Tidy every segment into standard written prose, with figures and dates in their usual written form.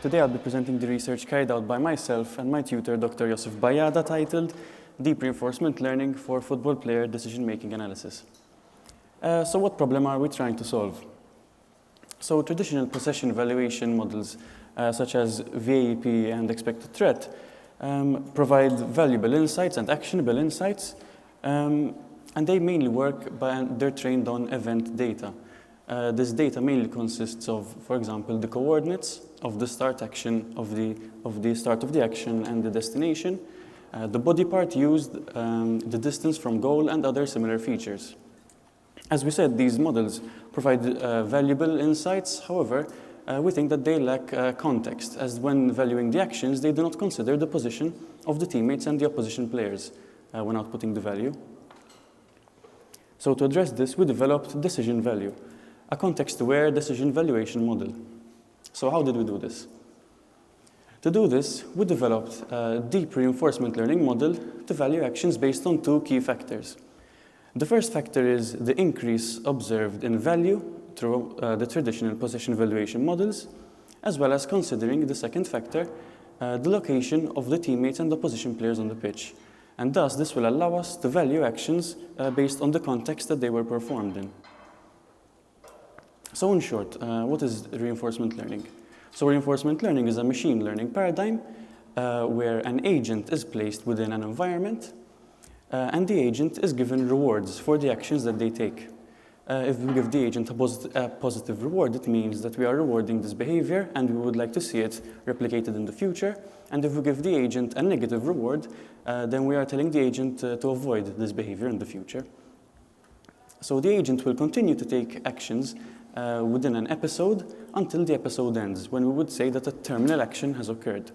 Today I'll be presenting the research carried out by myself and my tutor, Dr. Josef Bajada, titled Deep Reinforcement Learning for Football Player Decision-Making Analysis. So what problem are we trying to solve? So traditional possession evaluation models, such as VAEP and expected threat, provide valuable insights and actionable insights, and they mainly work they're trained on event data. This data mainly consists of, for example, the coordinates of the start action of the start of the action and the destination, the body part used, the distance from goal, and other similar features. As we said, these models provide valuable insights. However, we think that they lack context, as when valuing the actions, they do not consider the position of the teammates and the opposition players when outputting the value. So to address this, we developed decision value, a context-aware decision valuation model. So how did we do this? To do this, we developed a deep reinforcement learning model to value actions based on two key factors. The first factor is the increase observed in value through the traditional possession evaluation models, as well as considering the second factor, the location of the teammates and opposition players on the pitch. And thus, this will allow us to value actions based on the context that they were performed in. So in short, what is reinforcement learning? So reinforcement learning is a machine learning paradigm where an agent is placed within an environment and the agent is given rewards for the actions that they take. If we give the agent a positive reward, it means that we are rewarding this behavior and we would like to see it replicated in the future. And if we give the agent a negative reward, then we are telling the agent to avoid this behavior in the future. So the agent will continue to take actions within an episode until the episode ends, when we would say that a terminal action has occurred.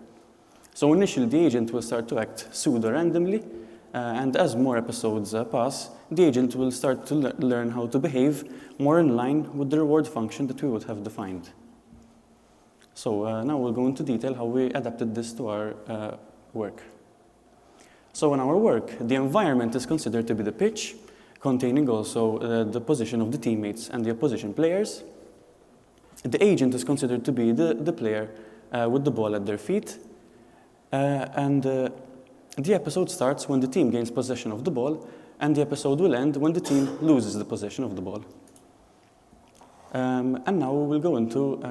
So initially, the agent will start to act pseudo-randomly, and as more episodes pass, the agent will start to learn how to behave more in line with the reward function that we would have defined. So now we'll go into detail how we adapted this to our work. So in our work, the environment is considered to be the pitch, containing also the position of the teammates and the opposition players. The agent is considered to be the player with the ball at their feet. The episode starts when the team gains possession of the ball, and the episode will end when the team loses the possession of the ball. And now we will go into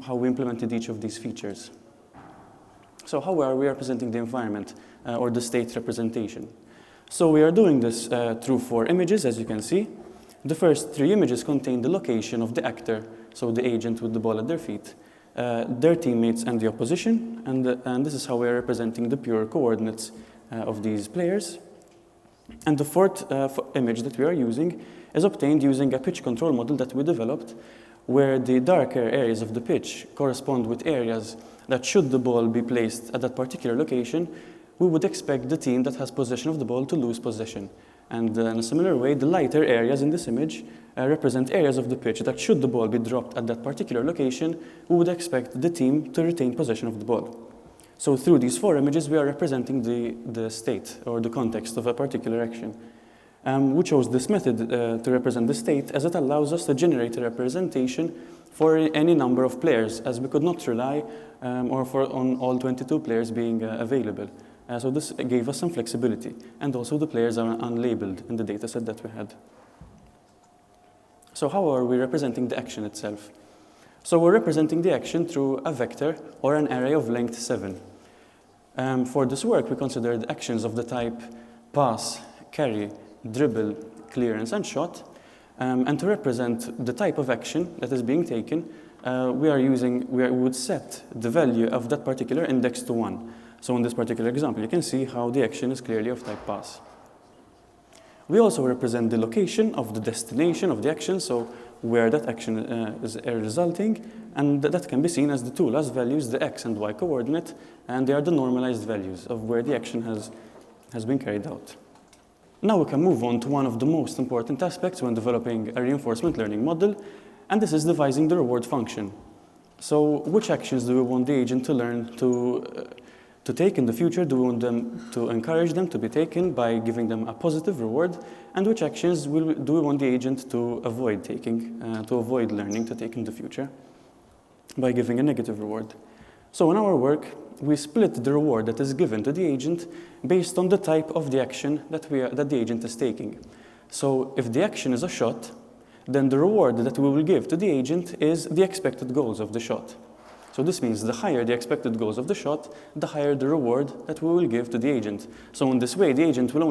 how we implemented each of these features. So how are we representing the environment or the state representation? So we are doing this through 4 images, as you can see. The first 3 images contain the location of the actor, so the agent with the ball at their feet, their teammates and the opposition, and this is how we are representing the pure coordinates of these players. And the 4th image that we are using is obtained using a pitch control model that we developed, where the darker areas of the pitch correspond with areas that, should the ball be placed at that particular location, we would expect the team that has possession of the ball to lose possession. And in a similar way, the lighter areas in this image represent areas of the pitch that, should the ball be dropped at that particular location, we would expect the team to retain possession of the ball. So through these 4 images, we are representing the state or the context of a particular action. We chose this method to represent the state, as it allows us to generate a representation for any number of players, as we could not rely on all 22 players being available. So this gave us some flexibility, and also the players are unlabeled in the dataset that we had. So how are we representing the action itself? So we're representing the action through a vector or an array of length 7. For this work, we considered actions of the type pass, carry, dribble, clearance, and shot. And to represent the type of action that is being taken, we would set the value of that particular index to 1. So in this particular example, you can see how the action is clearly of type pass. We also represent the location of the destination of the action, so where that action is resulting, and that can be seen as the two last values, the x and y coordinate, and they are the normalized values of where the action has been carried out. Now we can move on to one of the most important aspects when developing a reinforcement learning model, and this is devising the reward function. So which actions do we want the agent to learn to take in the future? Do we want them to encourage them to be taken by giving them a positive reward? And which actions do we want the agent to avoid learning to take in the future by giving a negative reward? So in our work, we split the reward that is given to the agent based on the type of the action that the agent is taking. So if the action is a shot, then the reward that we will give to the agent is the expected goals of the shot. So this means the higher the expected goals of the shot, the higher the reward that we will give to the agent. So in this way, the agent will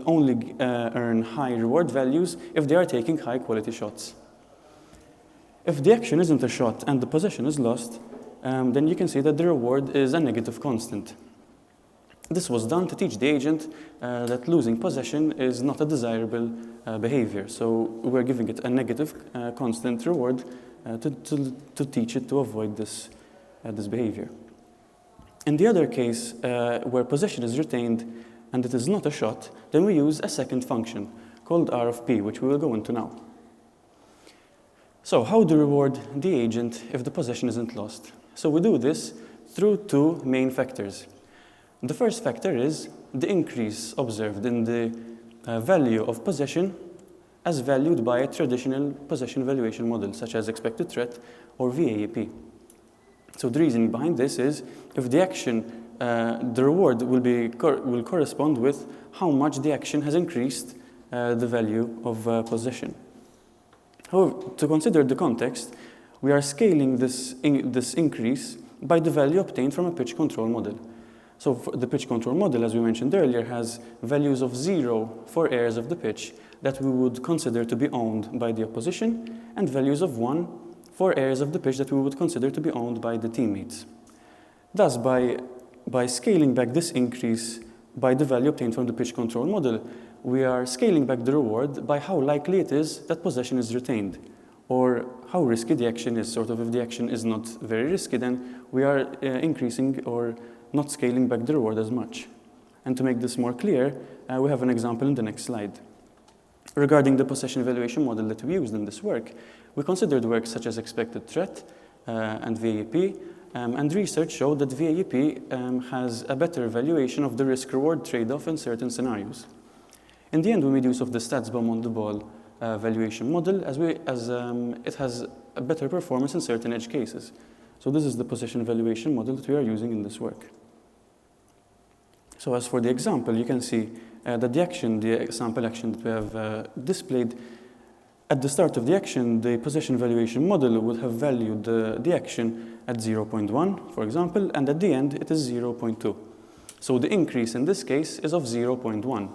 only earn high reward values if they are taking high quality shots. If the action isn't a shot and the possession is lost, then you can see that the reward is a negative constant. This was done to teach the agent that losing possession is not a desirable behavior. So we're giving it a negative constant reward to teach it to avoid this behavior. In the other case, where possession is retained and it is not a shot, then we use a second function called R of P, which we will go into now. So how do we reward the agent if the possession isn't lost? So we do this through two main factors. The first factor is the increase observed in the value of possession as valued by a traditional possession valuation model, such as expected threat or VAEP. So the reason behind this is if the action, the reward will correspond with how much the action has increased the value of possession. However, to consider the context, we are scaling this increase by the value obtained from a pitch control model. So the pitch control model, as we mentioned earlier, has values of 0 for areas of the pitch that we would consider to be owned by the opposition, and values of 1 for areas of the pitch that we would consider to be owned by the teammates. Thus, by scaling back this increase by the value obtained from the pitch control model, we are scaling back the reward by how likely it is that possession is retained, or how risky the action is. Sort of, if the action is not very risky, then we are increasing or not scaling back the reward as much. And to make this more clear, we have an example in the next slide. Regarding the possession evaluation model that we used in this work, we considered works such as expected threat and VAEP, and research showed that VAEP has a better evaluation of the risk-reward trade-off in certain scenarios. In the end, we made use of the StatsBomb on the ball valuation model as it has a better performance in certain edge cases. So this is the possession evaluation model that we are using in this work. So as for the example, you can see that the sample action that we have displayed, at the start of the action, the possession evaluation model would have valued the action at 0.1, for example, and at the end, it is 0.2. So the increase in this case is of 0.1.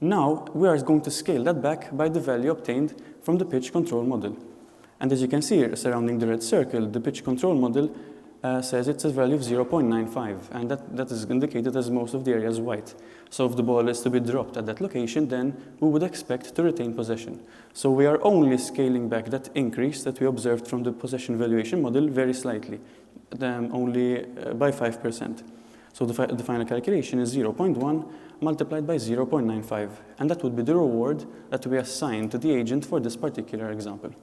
Now, we are going to scale that back by the value obtained from the pitch control model. And as you can see here, surrounding the red circle, the pitch control model says it's a value of 0.95, and that is indicated as most of the area is white. So if the ball is to be dropped at that location, then we would expect to retain possession. So we are only scaling back that increase that we observed from the possession valuation model very slightly, only by 5%. So the final calculation is 0.1 multiplied by 0.95, and that would be the reward that we assign to the agent for this particular example.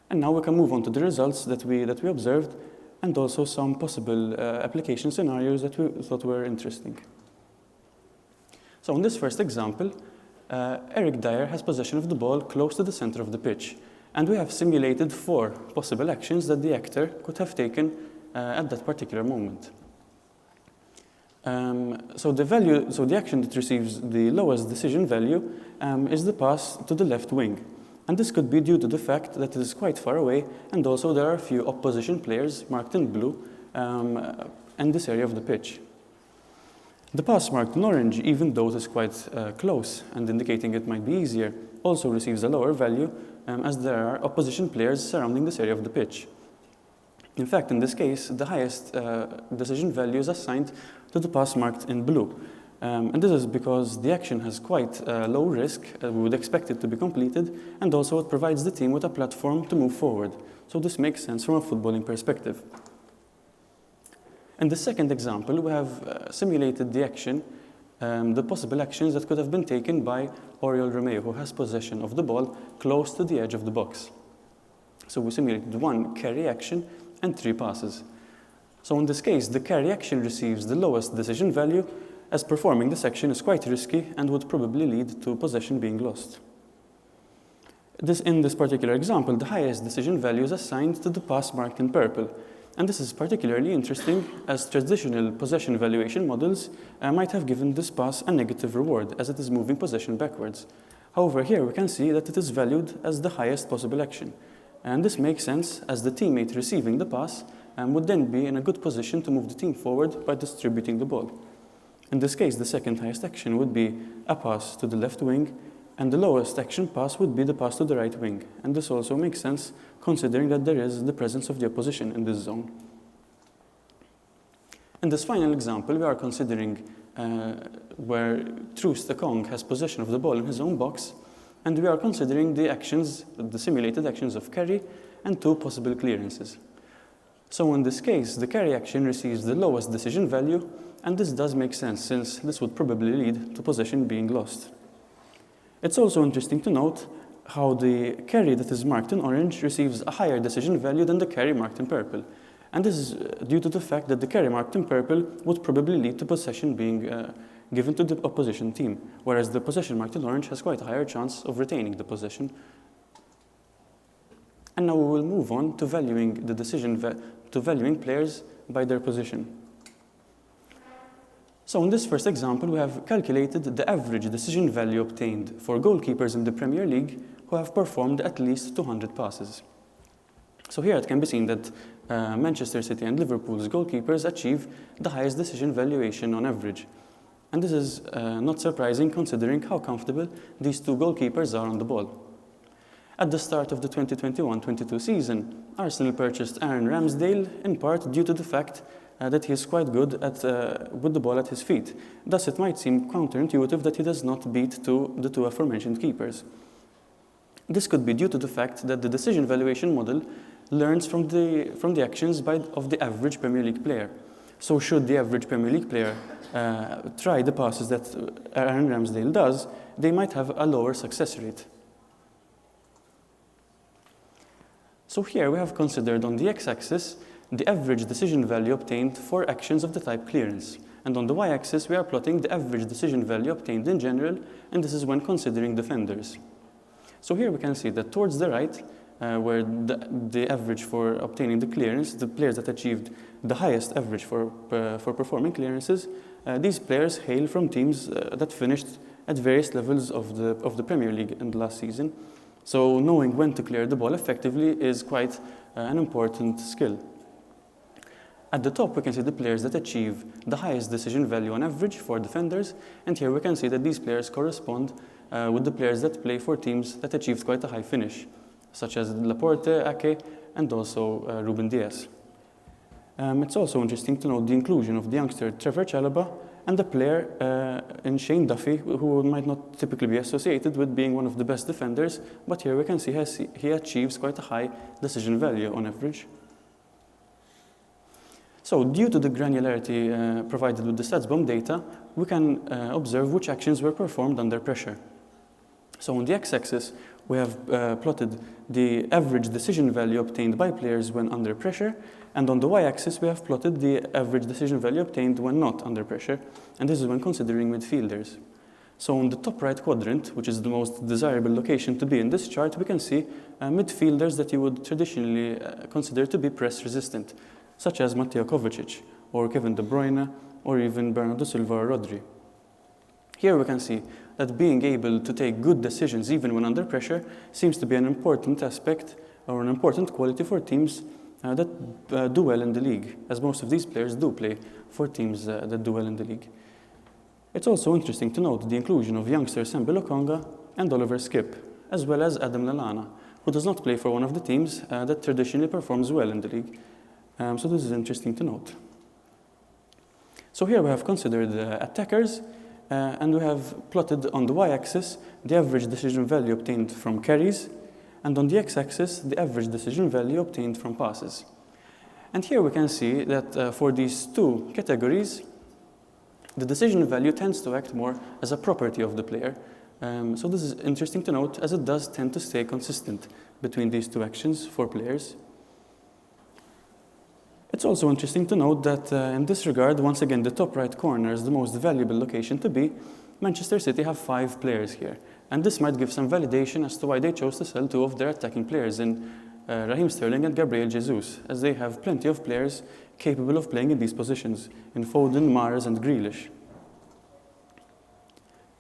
And now we can move on to the results that we observed, and also some possible application scenarios that we thought were interesting. So in this first example, Eric Dyer has possession of the ball close to the center of the pitch, and we have simulated 4 possible actions that the actor could have taken at that particular moment. So the action that receives the lowest decision value is the pass to the left wing. And this could be due to the fact that it is quite far away, and also there are a few opposition players marked in blue in this area of the pitch. The pass marked in orange, even though it is quite close and indicating it might be easier, also receives a lower value as there are opposition players surrounding this area of the pitch. In fact, in this case, the highest decision value is assigned to the pass marked in blue. And this is because the action has quite low risk, we would expect it to be completed, and also it provides the team with a platform to move forward. So this makes sense from a footballing perspective. In the second example, we have simulated the action, the possible actions that could have been taken by Oriol Romeo, who has possession of the ball close to the edge of the box. So we simulated 1 carry action and 3 passes. So in this case, the carry action receives the lowest decision value, as performing this action is quite risky and would probably lead to possession being lost. In this particular example, the highest decision value is assigned to the pass marked in purple. And this is particularly interesting as traditional possession evaluation models might have given this pass a negative reward as it is moving possession backwards. However, here we can see that it is valued as the highest possible action. And this makes sense as the teammate receiving the pass would then be in a good position to move the team forward by distributing the ball. In this case, the second highest action would be a pass to the left wing, and the lowest action pass would be the pass to the right wing. And this also makes sense considering that there is the presence of the opposition in this zone. In this final example, we are considering where Truce the Kong has possession of the ball in his own box, and we are considering the simulated actions of carry and 2 possible clearances. So in this case, the carry action receives the lowest decision value, and this does make sense since this would probably lead to possession being lost. It's also interesting to note how the carry that is marked in orange receives a higher decision value than the carry marked in purple. And this is due to the fact that the carry marked in purple would probably lead to possession being given to the opposition team, whereas the possession marked in orange has quite a higher chance of retaining the possession. And now we will move on to valuing players by their position. So in this first example, we have calculated the average decision value obtained for goalkeepers in the Premier League who have performed at least 200 passes. So here it can be seen that Manchester City and Liverpool's goalkeepers achieve the highest decision valuation on average. And this is not surprising considering how comfortable these 2 goalkeepers are on the ball. At the start of the 2021-22 season, Arsenal purchased Aaron Ramsdale in part due to the fact that he is quite good with the ball at his feet. Thus, it might seem counterintuitive that he does not beat the 2 aforementioned keepers. This could be due to the fact that the decision valuation model learns from the actions of the average Premier League player. So should the average Premier League player try the passes that Aaron Ramsdale does, they might have a lower success rate. So here we have considered on the x-axis the average decision value obtained for actions of the type clearance. And on the y-axis, we are plotting the average decision value obtained in general, and this is when considering defenders. So here we can see that towards the right, where the average for obtaining the clearance, the players that achieved the highest average for performing clearances, these players hail from teams that finished at various levels of the Premier League in the last season. So knowing when to clear the ball effectively is quite an important skill. At the top, we can see the players that achieve the highest decision value on average for defenders, and here we can see that these players correspond with the players that play for teams that achieved quite a high finish, such as Laporte, Ake, and also Ruben Dias. It's also interesting to note the inclusion of the youngster Trevor Chalobah and the player in Shane Duffy, who might not typically be associated with being one of the best defenders, but here we can see he achieves quite a high decision value on average. So due to the granularity provided with the StatsBomb data, we can observe which actions were performed under pressure. So on the x-axis, we have plotted the average decision value obtained by players when under pressure, and on the y-axis, we have plotted the average decision value obtained when not under pressure, and this is when considering midfielders. So on the top right quadrant, which is the most desirable location to be in this chart, we can see midfielders that you would traditionally consider to be press resistant, such as Mateo Kovacic, or Kevin De Bruyne, or even Bernardo Silva or Rodri. Here we can see that being able to take good decisions even when under pressure seems to be an important aspect or an important quality for teams that do well in the league, as most of these players do play for teams that do well in the league. It's also interesting to note the inclusion of youngsters Sambi Lokonga and Oliver Skipp, as well as Adam Lallana, who does not play for one of the teams that traditionally performs well in the league. So this is interesting to note. So here we have considered attackers, and we have plotted on the y-axis the average decision value obtained from carries, and on the x-axis the average decision value obtained from passes. And here we can see that for these 2 categories, the decision value tends to act more as a property of the player. So this is interesting to note as it does tend to stay consistent between these 2 actions for players. It's also interesting to note that in this regard, once again, the top right corner is the most valuable location to be. Manchester City have 5 players here, And this might give some validation as to why they chose to sell two of their attacking players in Raheem Sterling and Gabriel Jesus, as they have plenty of players capable of playing in these positions, in Foden, Mahrez and Grealish.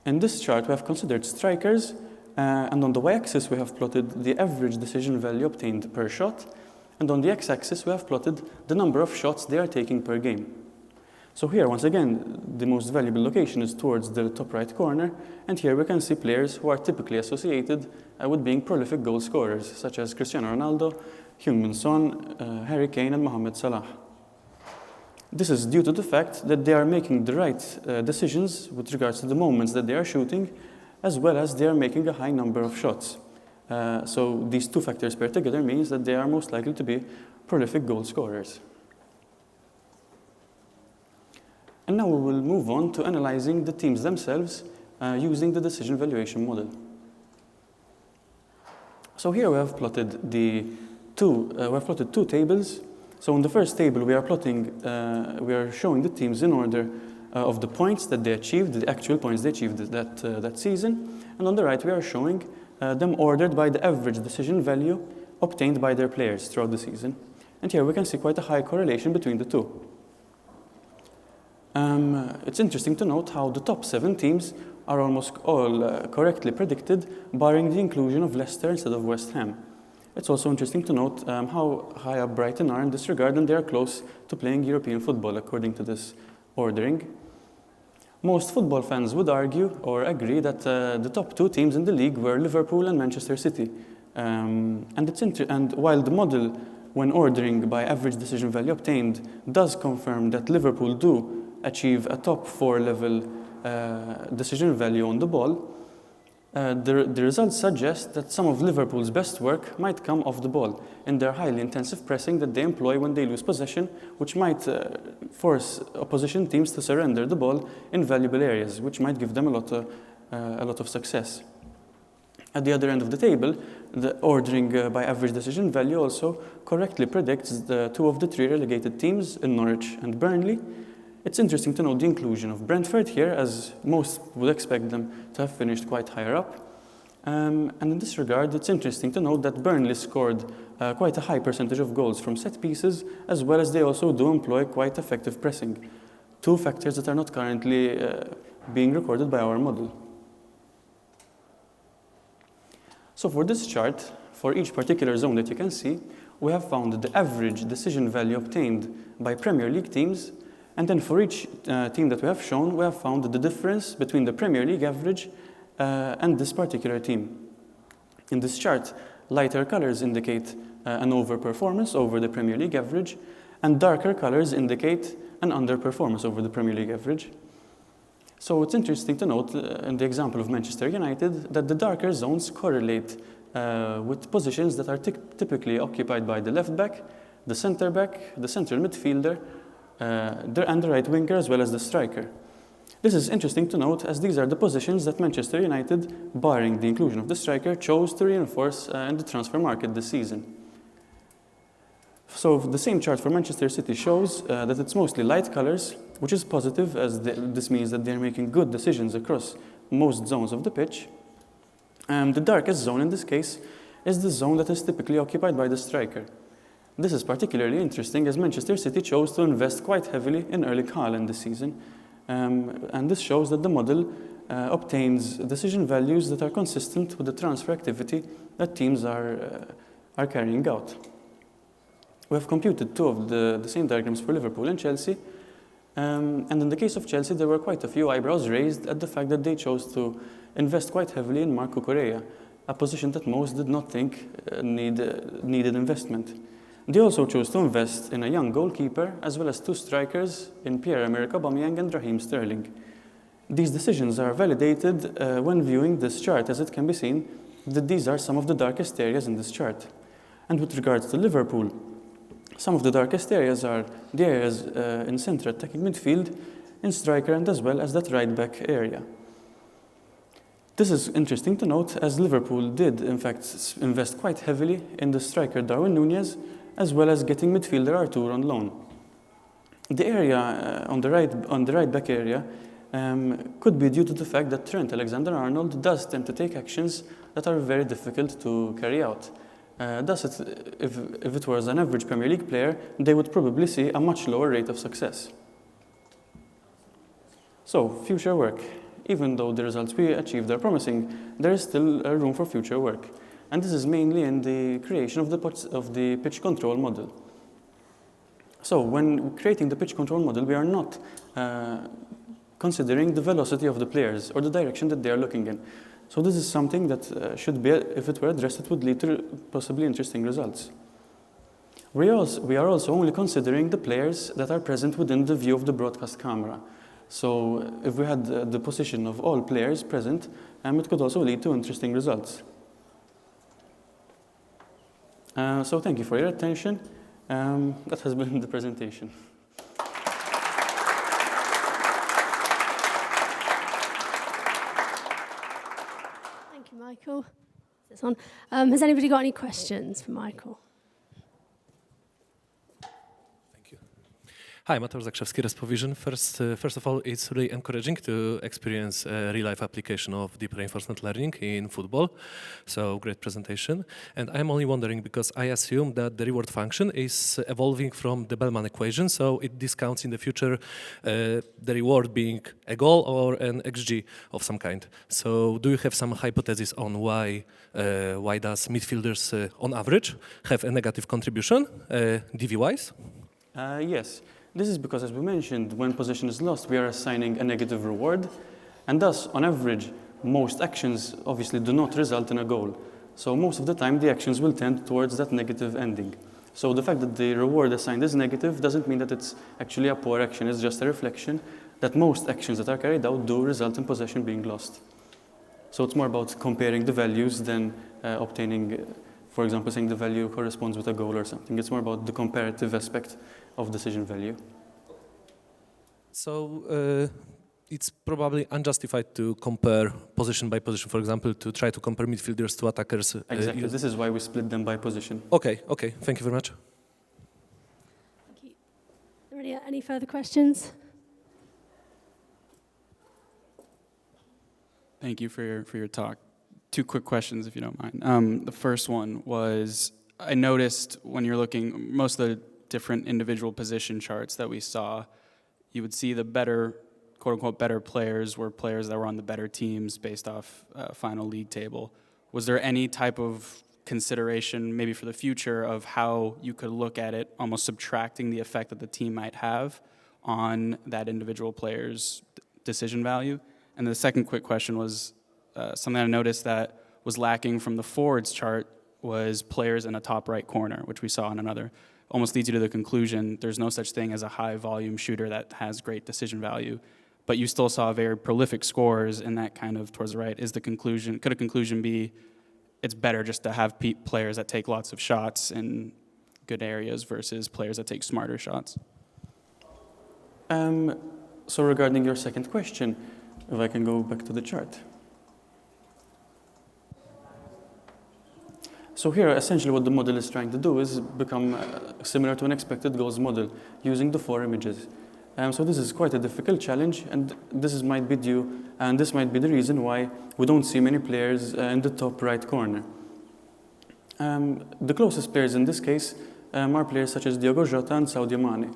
In this chart, we have considered strikers, and on the y-axis we have plotted the average decision value obtained per shot, and on the x-axis we have plotted the number of shots they are taking per game. So here, once again, the most valuable location is towards the top right corner, and here we can see players who are typically associated with being prolific goal scorers, such as Cristiano Ronaldo, Heung-min Son, Harry Kane and Mohamed Salah. This is due to the fact that they are making the right decisions with regards to the moments that they are shooting, as well as they are making a high number of shots. So these two factors paired together means that they are most likely to be prolific goal scorers. And now we will move on to analyzing the teams themselves using the decision valuation model. So here we have plotted two tables. So in the first table we are showing the teams in order of the points that they achieved, the actual points they achieved that season. And on the right we are showing them ordered by the average decision value obtained by their players throughout the season. And here we can see quite a high correlation between the two. It's interesting to note how the top 7 teams are almost all correctly predicted, barring the inclusion of Leicester instead of West Ham. It's also interesting to note how high up Brighton are in this regard, and they are close to playing European football according to this ordering. Most football fans would argue or agree that the top 2 teams in the league were Liverpool and Manchester City. And while the model, when ordering by average decision value obtained, does confirm that Liverpool do achieve a top 4 level decision value on the ball, the results suggest that some of Liverpool's best work might come off the ball in their highly intensive pressing that they employ when they lose possession, which might force opposition teams to surrender the ball in valuable areas, which might give them a lot of success. At the other end of the table, the ordering by average decision value also correctly predicts the 2 of the 3 relegated teams in Norwich and Burnley. It's interesting to note the inclusion of Brentford here, as most would expect them to have finished quite higher up. And in this regard, it's interesting to note that Burnley scored quite a high percentage of goals from set pieces, as well as they also do employ quite effective pressing. 2 factors that are not currently being recorded by our model. So for this chart, for each particular zone that you can see, we have found the average decision value obtained by Premier League teams. And then for each team that we have shown, we have found the difference between the Premier League average and this particular team. In this chart, lighter colors indicate an overperformance over the Premier League average, and darker colors indicate an underperformance over the Premier League average. So it's interesting to note in the example of Manchester United that the darker zones correlate with positions that are typically occupied by the left back, the centre back, the central midfielder, and the right winger, as well as the striker. This is interesting to note, as these are the positions that Manchester United, barring the inclusion of the striker, chose to reinforce in the transfer market this season. So the same chart for Manchester City shows that it's mostly light colors, which is positive, as this means that they're making good decisions across most zones of the pitch. The darkest zone in this case is the zone that is typically occupied by the striker. This is particularly interesting as Manchester City chose to invest quite heavily in Erling Haaland this season. And this shows that the model obtains decision values that are consistent with the transfer activity that teams are carrying out. We have computed 2 of the same diagrams for Liverpool and Chelsea. And in the case of Chelsea, there were quite a few eyebrows raised at the fact that they chose to invest quite heavily in Marco Correa, a position that most did not think needed investment. They also chose to invest in a young goalkeeper, as well as 2 strikers in Pierre-Emerick Aubameyang and Raheem Sterling. These decisions are validated when viewing this chart, as it can be seen that these are some of the darkest areas in this chart. And with regards to Liverpool, some of the darkest areas are the areas in central attacking midfield, in striker, and as well as that right-back area. This is interesting to note, as Liverpool did, in fact, invest quite heavily in the striker Darwin Núñez, as well as getting midfielder Artur on loan. The area on the right back area could be due to the fact that Trent Alexander-Arnold does tend to take actions that are very difficult to carry out. Thus, if it was an average Premier League player, they would probably see a much lower rate of success. So, future work. Even though the results we achieved are promising, there is still room for future work. And this is mainly in the creation of the pitch control model. So, when creating the pitch control model, we are not considering the velocity of the players or the direction that they are looking in. So this is something that should be, if it were addressed, it would lead to possibly interesting results. We are also only considering the players that are present within the view of the broadcast camera. So if we had the position of all players present, it could also lead to interesting results. So thank you for your attention. That has been the presentation. Thank you, Michael. This on. Has anybody got any questions for Michael? Hi, Mateusz Zakrzewski, Respovision. First of all, it's really encouraging to experience a real-life application of deep reinforcement learning in football. So, great presentation. And I'm only wondering, because I assume that the reward function is evolving from the Bellman equation, so it discounts in the future the reward being a goal or an XG of some kind. So, do you have some hypothesis on why does midfielders, on average, have a negative contribution, DV-wise? Yes. This is because, as we mentioned, when possession is lost, we are assigning a negative reward, and thus, on average, most actions obviously do not result in a goal. So most of the time, the actions will tend towards that negative ending. So the fact that the reward assigned is negative doesn't mean that it's actually a poor action. It's just a reflection that most actions that are carried out do result in possession being lost. So it's more about comparing the values than obtaining, for example, saying the value corresponds with a goal or something. It's more about the comparative aspect of decision value. So it's probably unjustified to compare position by position, for example, to try to compare midfielders to attackers. Exactly. This is why we split them by position. Okay. Thank you very much. Thank you. Are there any further questions? Thank you for your talk. 2 quick questions, if you don't mind. The first one was, I noticed when you're looking, most of the different individual position charts that we saw, you would see the better, quote-unquote, better players were players that were on the better teams based off final league table. Was there any type of consideration, maybe for the future, of how you could look at it, almost subtracting the effect that the team might have on that individual player's decision value? And the second quick question was, something I noticed that was lacking from the forwards chart was players in a top right corner, which we saw in another. Almost leads you to the conclusion there's no such thing as a high volume shooter that has great decision value, but you still saw very prolific scorers in that kind of towards the right. Could a conclusion be it's better just to have players that take lots of shots in good areas versus players that take smarter shots? So regarding your second question, if I can go back to the chart. So here, essentially what the model is trying to do is become similar to an expected goals model using the 4 images. So this is quite a difficult challenge, and this might be the reason why we don't see many players in the top right corner. The closest players in this case are players such as Diogo Jota and Sadio Mane.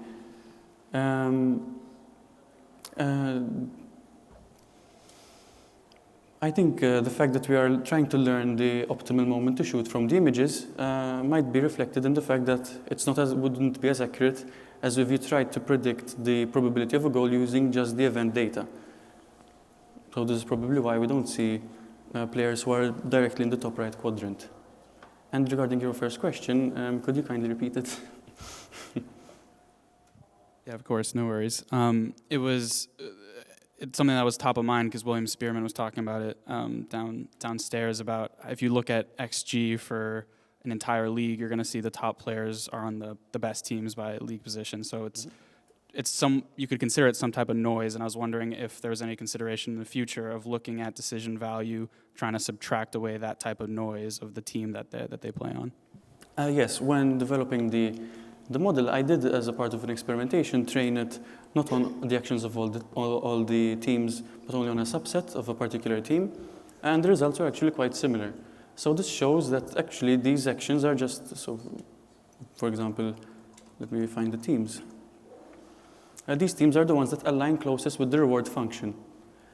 I think the fact that we are trying to learn the optimal moment to shoot from the images might be reflected in the fact that wouldn't be as accurate as if you tried to predict the probability of a goal using just the event data. So this is probably why we don't see players who are directly in the top right quadrant. And regarding your first question, could you kindly repeat it? Yeah, of course, no worries. It's something that was top of mind because William Spearman was talking about it downstairs about if you look at XG for an entire league, you're going to see the top players are on the best teams by league position. So you could consider it some type of noise, and I was wondering if there was any consideration in the future of looking at decision value, trying to subtract away that type of noise of the team that they play on. Yes, when developing the The model I did as a part of an experimentation train it not on the actions of all the teams, but only on a subset of a particular team, and the results are actually quite similar. So this shows that actually these actions are just, so for example, let me find the teams. These teams are the ones that align closest with the reward function.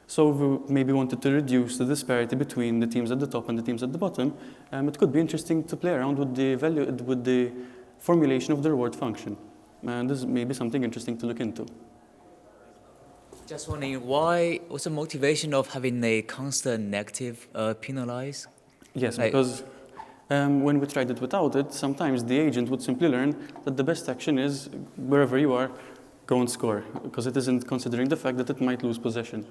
So if we maybe wanted to reduce the disparity between the teams at the top and the teams at the bottom, it could be interesting to play around with the formulation of the reward function. And this may be something interesting to look into. Just wondering, what's the motivation of having a constant negative penalize? Yes, because when we tried it without it, sometimes the agent would simply learn that the best action is, wherever you are, go and score, because it isn't considering the fact that it might lose possession.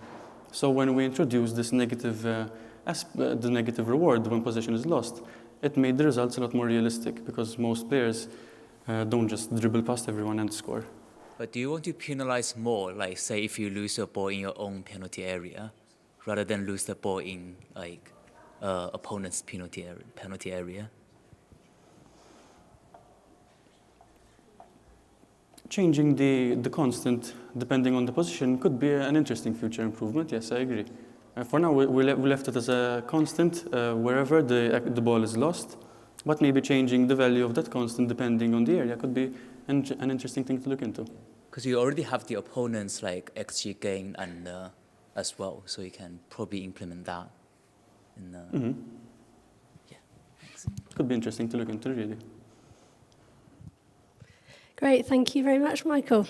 So when we introduced this the negative reward when possession is lost, it made the results a lot more realistic, because most players don't just dribble past everyone and score. But do you want to penalize more, like say if you lose the ball in your own penalty area, rather than lose the ball in like opponent's penalty area? Changing the constant depending on the position could be an interesting future improvement. Yes, I agree. For now, we left it as a constant wherever the ball is lost, but maybe changing the value of that constant depending on the area could be an interesting thing to look into. Because you already have the opponent's like XG gain and as well, so you can probably implement that. Yeah, thanks. Could be interesting to look into, really. Great, thank you very much, Michael.